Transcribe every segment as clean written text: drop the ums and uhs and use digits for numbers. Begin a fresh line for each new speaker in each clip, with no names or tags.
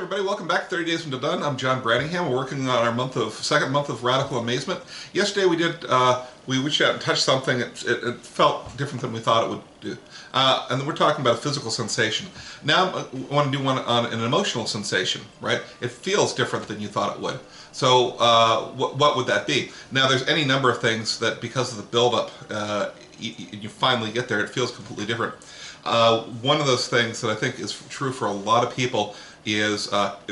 everybody, welcome back to 30 Days from Done. I'm John Branningham. We're working on our second month of Radical Amazement. Yesterday we reached out and touched something. It felt different than we thought it would do. And then we're talking about a physical sensation. Now I want to do one on an emotional sensation, right? It feels different than you thought it would. So what would that be? Now there's any number of things that because of the buildup, you finally get there, it feels completely different. One of those things that I think is true for a lot of people is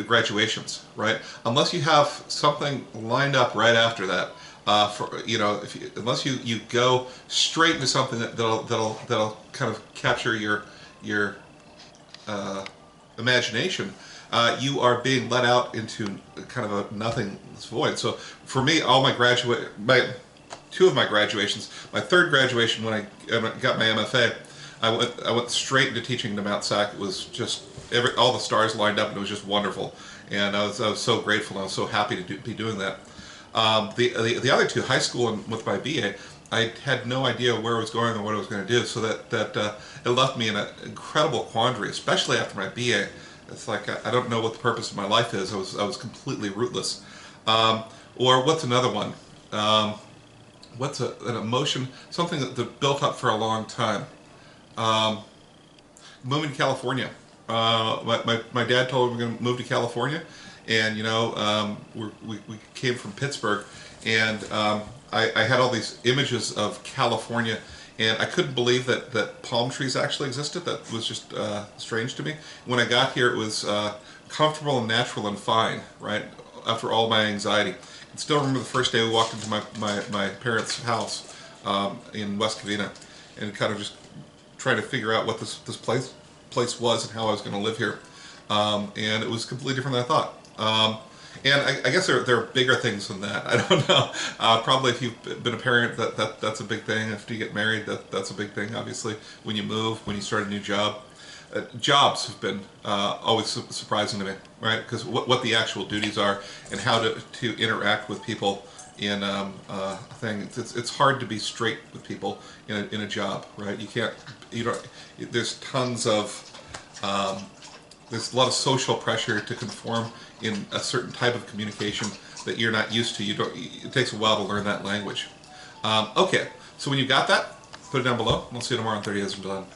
graduations, right? Unless you have something lined up right after that, unless you go straight into something that'll kind of capture your imagination, you are being let out into kind of a nothingness void. So for me, two of my graduations, my third graduation when I got my MFA, I went straight into teaching to Mount SAC. It was just all the stars lined up, and it was just wonderful. And I was so grateful, and I was so happy to be doing that. The other two, high school and with my BA, I had no idea where I was going or what I was going to do. So that it left me in an incredible quandary, especially after my BA. It's like I don't know what the purpose of my life is. I was completely rootless. Or what's another one? What's an emotion? Something that built up for a long time. Moving to California. My dad told me we're going to move to California, and we came from Pittsburgh, and I had all these images of California, and I couldn't believe that palm trees actually existed. That was just strange to me. When I got here, it was comfortable and natural and fine, right? After all my anxiety. I can still remember the first day we walked into my parents' house in West Covina, and kind of just trying to figure out what this place was and how I was going to live here, and it was completely different than I thought. And I guess there are bigger things than that. I don't know. Probably if you've been a parent, that's a big thing. If you get married, that's a big thing. Obviously, when you move, when you start a new job, jobs have been always surprising to me, right? Because what the actual duties are and how to interact with people in a thing. It's hard to be straight with people in a job, right? There's tons of there's a lot of social pressure to conform in a certain type of communication that you're not used to. It takes a while to learn that language. Okay, so when you got that, put it down below. We'll see you tomorrow on 30 Days from Done.